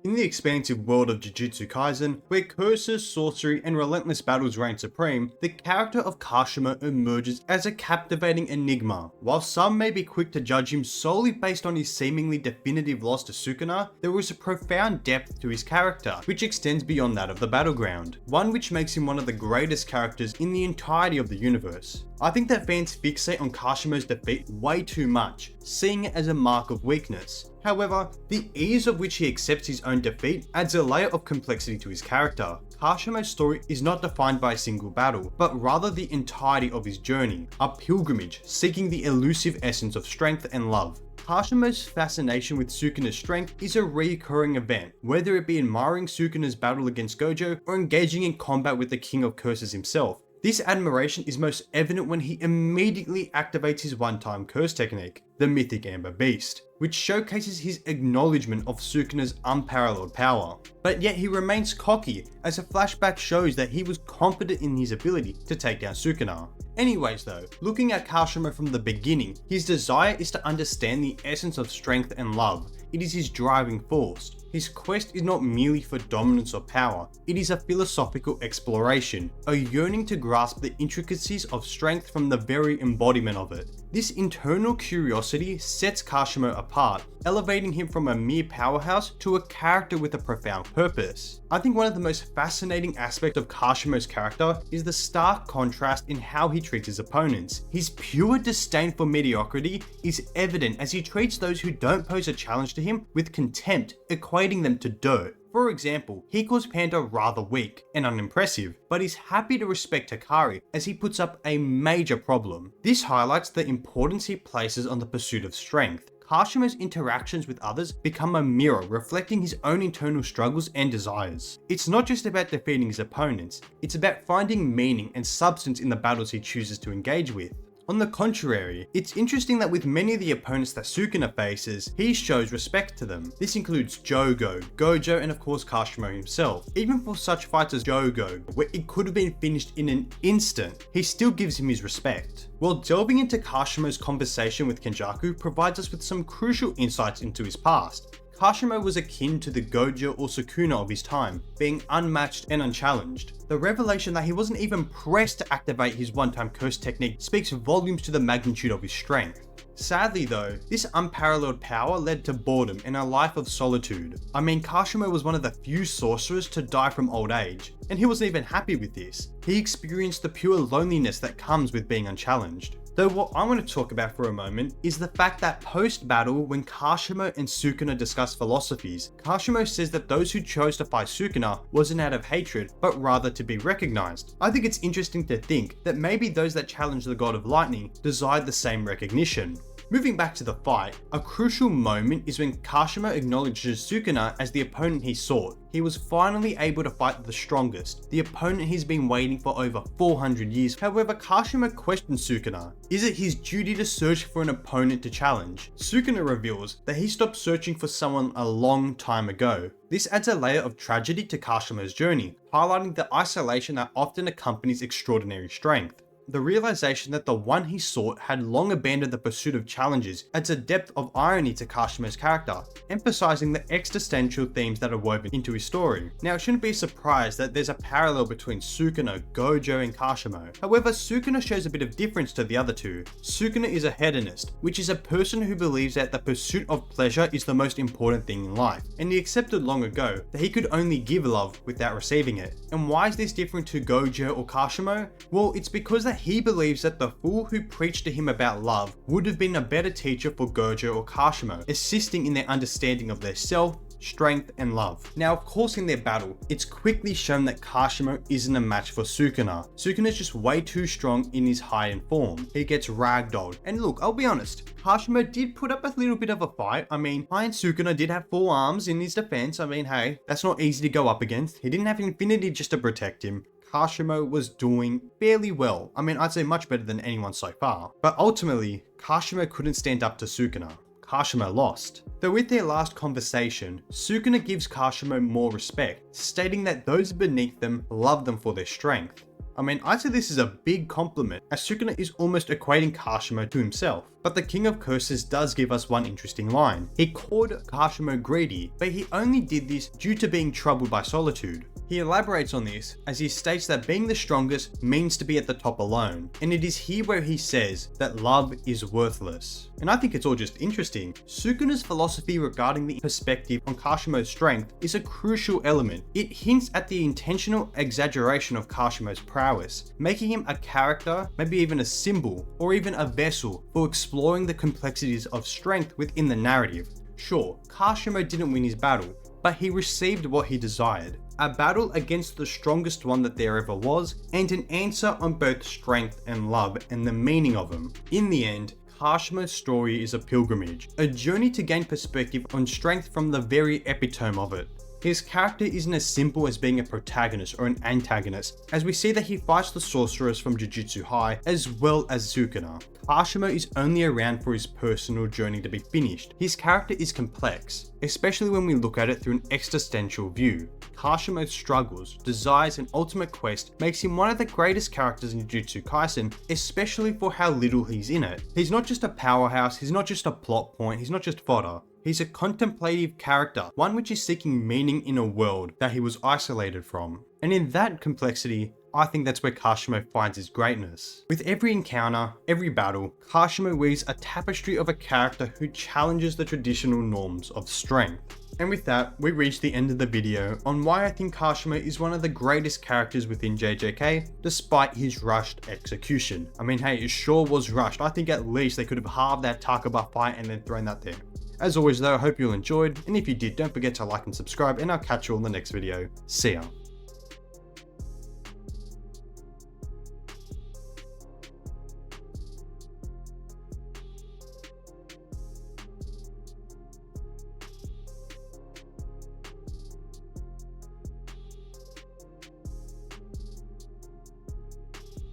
In the expansive world of Jujutsu Kaisen, where curses, sorcery, and relentless battles reign supreme, the character of Kashimo emerges as a captivating enigma. While some may be quick to judge him solely based on his seemingly definitive loss to Sukuna, there is a profound depth to his character, which extends beyond that of the battleground, one which makes him one of the greatest characters in the entirety of the universe. I think that fans fixate on Kashimo's defeat way too much, seeing it as a mark of weakness. However, the ease of which he accepts his own defeat adds a layer of complexity to his character. Kashimo's story is not defined by a single battle, but rather the entirety of his journey, a pilgrimage seeking the elusive essence of strength and love. Kashimo's fascination with Sukuna's strength is a recurring event, whether it be admiring Sukuna's battle against Gojo or engaging in combat with the King of Curses himself. This admiration is most evident when he immediately activates his one-time curse technique, the Mythic Amber Beast, which showcases his acknowledgement of Sukuna's unparalleled power. But yet he remains cocky, as a flashback shows that he was confident in his ability to take down Sukuna. Anyways though, looking at Kashimo from the beginning, his desire is to understand the essence of strength and love. It is his driving force. His quest is not merely for dominance or power, it is a philosophical exploration, a yearning to grasp the intricacies of strength from the very embodiment of it. This internal curiosity sets Kashimo apart, elevating him from a mere powerhouse to a character with a profound purpose. I think one of the most fascinating aspects of Kashimo's character is the stark contrast in how he treats his opponents. His pure disdain for mediocrity is evident as he treats those who don't pose a challenge to him with contempt, equating them to dirt. For example, he calls Panda rather weak and unimpressive, but is happy to respect Hikari as he puts up a major problem. This highlights the importance he places on the pursuit of strength. Kashimo's interactions with others become a mirror reflecting his own internal struggles and desires. It's not just about defeating his opponents, it's about finding meaning and substance in the battles he chooses to engage with. On the contrary, it's interesting that with many of the opponents that Sukuna faces, he shows respect to them. This includes Jogo, Gojo, and of course Kashimo himself. Even for such fights as Jogo, where it could have been finished in an instant, he still gives him his respect. While delving into Kashimo's conversation with Kenjaku provides us with some crucial insights into his past. Kashimo was akin to the Gojo or Sukuna of his time, being unmatched and unchallenged. The revelation that he wasn't even pressed to activate his one-time curse technique speaks volumes to the magnitude of his strength. Sadly though, this unparalleled power led to boredom and a life of solitude. I mean, Kashimo was one of the few sorcerers to die from old age, and he wasn't even happy with this. He experienced the pure loneliness that comes with being unchallenged. Though what I want to talk about for a moment is the fact that post-battle, when Kashimo and Sukuna discuss philosophies, Kashimo says that those who chose to fight Sukuna wasn't out of hatred, but rather to be recognized. I think it's interesting to think that maybe those that challenged the god of lightning desired the same recognition. Moving back to the fight, a crucial moment is when Kashimo acknowledges Sukuna as the opponent he sought. He was finally able to fight the strongest, the opponent he's been waiting for over 400 years. However, Kashimo questions Sukuna. Is it his duty to search for an opponent to challenge? Sukuna reveals that he stopped searching for someone a long time ago. This adds a layer of tragedy to Kashimo's journey, highlighting the isolation that often accompanies extraordinary strength. The realization that the one he sought had long abandoned the pursuit of challenges adds a depth of irony to Kashimo's character, emphasizing the existential themes that are woven into his story. Now, it shouldn't be a surprise that there's a parallel between Sukuna, Gojo, and Kashimo. However, Sukuna shows a bit of difference to the other two. Sukuna is a hedonist, which is a person who believes that the pursuit of pleasure is the most important thing in life, and he accepted long ago that he could only give love without receiving it. And why is this different to Gojo or Kashimo? Well, it's because that he believes that the fool who preached to him about love would have been a better teacher for Gojo or Kashimo, assisting in their understanding of their self, strength, and love. Now, of course, in their battle, it's quickly shown that Kashimo isn't a match for Sukuna. Sukuna's just way too strong in his high-end form. He gets ragdolled. And look, I'll be honest, Kashimo did put up a little bit of a fight. I mean, high-end Sukuna did have 4 arms in his defense. I mean, hey, that's not easy to go up against. He didn't have infinity just to protect him. Kashimo was doing fairly well. I mean, I'd say much better than anyone so far. But ultimately, Kashimo couldn't stand up to Sukuna. Kashimo lost. Though with their last conversation, Sukuna gives Kashimo more respect, stating that those beneath them love them for their strength. I mean, I'd say this is a big compliment, as Sukuna is almost equating Kashimo to himself. But the King of Curses does give us one interesting line. He called Kashimo greedy, but he only did this due to being troubled by solitude. He elaborates on this as he states that being the strongest means to be at the top alone, and it is here where he says that love is worthless. And I think it's all just interesting. Sukuna's philosophy regarding the perspective on Kashimo's strength is a crucial element. It hints at the intentional exaggeration of Kashimo's prowess, making him a character, maybe even a symbol, or even a vessel for exploring the complexities of strength within the narrative. Sure, Kashimo didn't win his battle, but he received what he desired. A battle against the strongest one that there ever was, and an answer on both strength and love and the meaning of them. In the end, Kashimo's story is a pilgrimage, a journey to gain perspective on strength from the very epitome of it. His character isn't as simple as being a protagonist or an antagonist, as we see that he fights the sorceress from Jujutsu High as well as Sukuna. Kashimo is only around for his personal journey to be finished. His character is complex, especially when we look at it through an existential view. Kashimo's struggles, desires, and ultimate quest makes him one of the greatest characters in Jujutsu Kaisen, especially for how little he's in it. He's not just a powerhouse, he's not just a plot point, he's not just fodder. He's a contemplative character, one which is seeking meaning in a world that he was isolated from. And in that complexity, I think that's where Kashimo finds his greatness. With every encounter, every battle, Kashimo weaves a tapestry of a character who challenges the traditional norms of strength. And with that, we reach the end of the video on why I think Kashimo is one of the greatest characters within JJK, despite his rushed execution. I mean, hey, it sure was rushed. I think at least they could have halved that Takaba fight and then thrown that there. As always though, I hope you all enjoyed, and if you did, don't forget to like and subscribe, and I'll catch you all in the next video. See ya.